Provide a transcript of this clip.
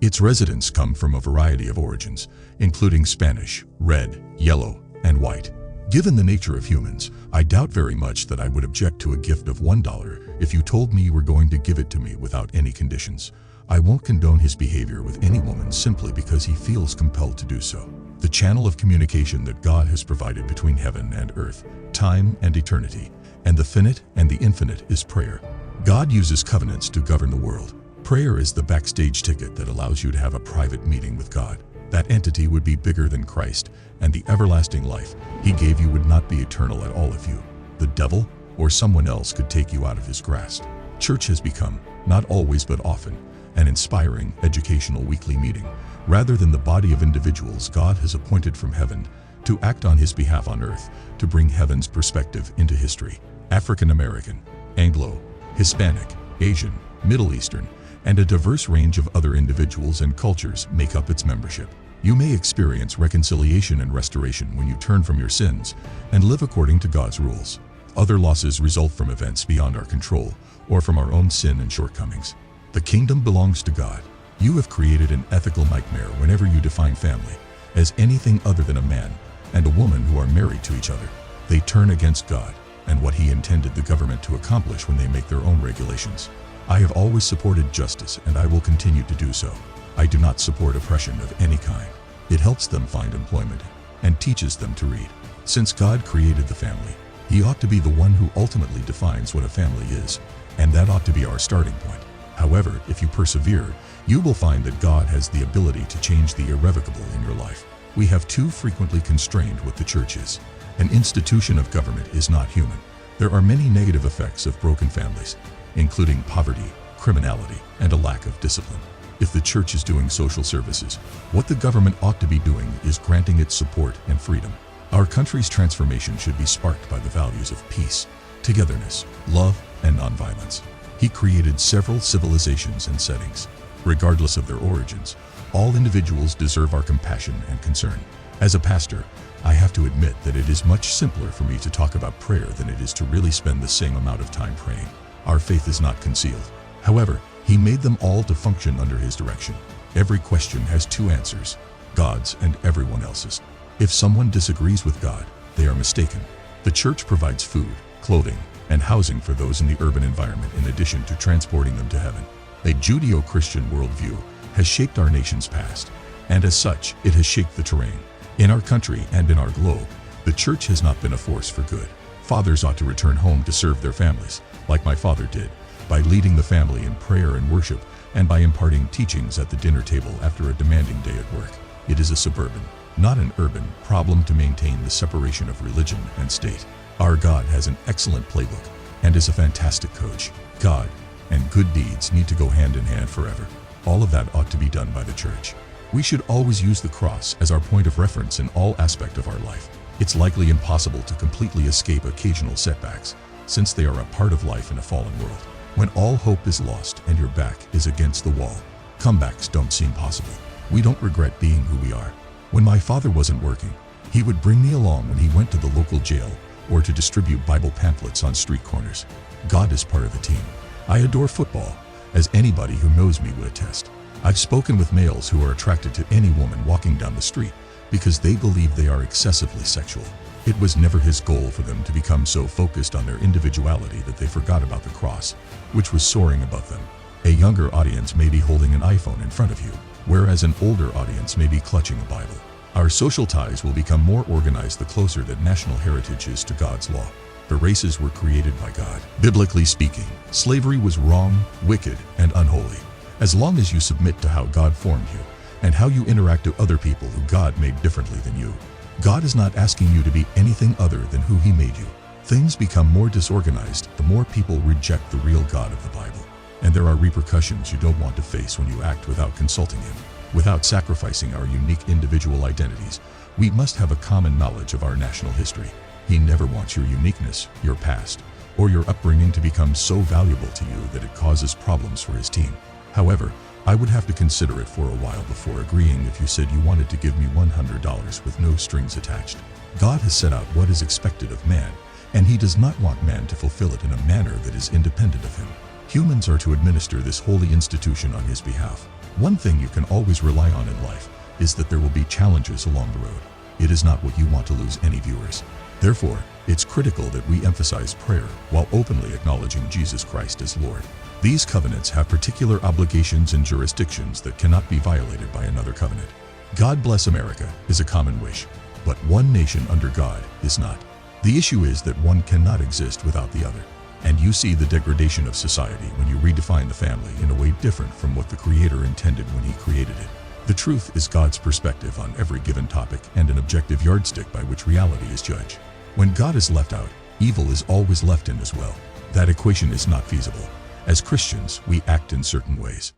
Its residents come from a variety of origins, including Spanish, red, yellow, and white. Given the nature of humans, I doubt very much that I would object to a gift of $1 if you told me you were going to give it to me without any conditions. I won't condone his behavior with any woman simply because he feels compelled to do so. The channel of communication that God has provided between heaven and earth, time and eternity, and the finite and the infinite is prayer. God uses covenants to govern the world. Prayer is the backstage ticket that allows you to have a private meeting with God. That entity would be bigger than Christ, and the everlasting life he gave you would not be eternal at all if you, the devil, or someone else could take you out of his grasp. Church has become, not always but often, an inspiring, educational weekly meeting, rather than the body of individuals God has appointed from heaven to act on his behalf on earth, to bring heaven's perspective into history. African American, Anglo, Hispanic, Asian, Middle Eastern, and a diverse range of other individuals and cultures make up its membership. You may experience reconciliation and restoration when you turn from your sins and live according to God's rules. Other losses result from events beyond our control or from our own sin and shortcomings. The kingdom belongs to God. You have created an ethical nightmare whenever you define family as anything other than a man and a woman who are married to each other. They turn against God and what he intended the government to accomplish when they make their own regulations. I have always supported justice and I will continue to do so. I do not support oppression of any kind. It helps them find employment and teaches them to read. Since God created the family, he ought to be the one who ultimately defines what a family is, and that ought to be our starting point. However, if you persevere, you will find that God has the ability to change the irrevocable in your life. We have too frequently constrained what the church is. An institution of government is not human. There are many negative effects of broken families, including poverty, criminality, and a lack of discipline. If the church is doing social services, what the government ought to be doing is granting its support and freedom. Our country's transformation should be sparked by the values of peace, togetherness, love, and nonviolence. He created several civilizations and settings. Regardless of their origins, all individuals deserve our compassion and concern. As a pastor, I have to admit that it is much simpler for me to talk about prayer than it is to really spend the same amount of time praying. Our faith is not concealed. However, he made them all to function under his direction. Every question has two answers, God's and everyone else's. If someone disagrees with God, they are mistaken. The church provides food, clothing, and housing for those in the urban environment in addition to transporting them to heaven. A Judeo-Christian worldview has shaped our nation's past, and as such, it has shaped the terrain. In our country and in our globe, the church has not been a force for good. Fathers ought to return home to serve their families, like my father did, by leading the family in prayer and worship, and by imparting teachings at the dinner table after a demanding day at work. It is a suburban, not an urban, problem to maintain the separation of religion and state. Our God has an excellent playbook and is a fantastic coach. God and good deeds need to go hand in hand forever. All of that ought to be done by the church. We should always use the cross as our point of reference in all aspects of our life. It's likely impossible to completely escape occasional setbacks, since they are a part of life in a fallen world. When all hope is lost and your back is against the wall, comebacks don't seem possible. We don't regret being who we are. When my father wasn't working, he would bring me along when he went to the local jail or to distribute Bible pamphlets on street corners. God is part of the team. I adore football, as anybody who knows me would attest. I've spoken with males who are attracted to any woman walking down the street because they believe they are excessively sexual. It was never his goal for them to become so focused on their individuality that they forgot about the cross, which was soaring above them. A younger audience may be holding an iPhone in front of you, whereas an older audience may be clutching a Bible. Our social ties will become more organized the closer that national heritage is to God's law. The races were created by God. Biblically speaking, slavery was wrong, wicked, and unholy. As long as you submit to how God formed you and how you interact to other people who God made differently than you, God is not asking you to be anything other than who he made you. Things become more disorganized the more people reject the real God of the Bible. And there are repercussions you don't want to face when you act without consulting him. Without sacrificing our unique individual identities, we must have a common knowledge of our national history. He never wants your uniqueness, your past, or your upbringing to become so valuable to you that it causes problems for his team. However, I would have to consider it for a while before agreeing if you said you wanted to give me $100 with no strings attached. God has set out what is expected of man, and he does not want man to fulfill it in a manner that is independent of him. Humans are to administer this holy institution on his behalf. One thing you can always rely on in life is that there will be challenges along the road. It is not what you want to lose any viewers. Therefore, it's critical that we emphasize prayer while openly acknowledging Jesus Christ as Lord. These covenants have particular obligations and jurisdictions that cannot be violated by another covenant. God bless America is a common wish, but one nation under God is not. The issue is that one cannot exist without the other. And you see the degradation of society when you redefine the family in a way different from what the Creator intended when He created it. The truth is God's perspective on every given topic and an objective yardstick by which reality is judged. When God is left out, evil is always left in as well. That equation is not feasible. As Christians, we act in certain ways.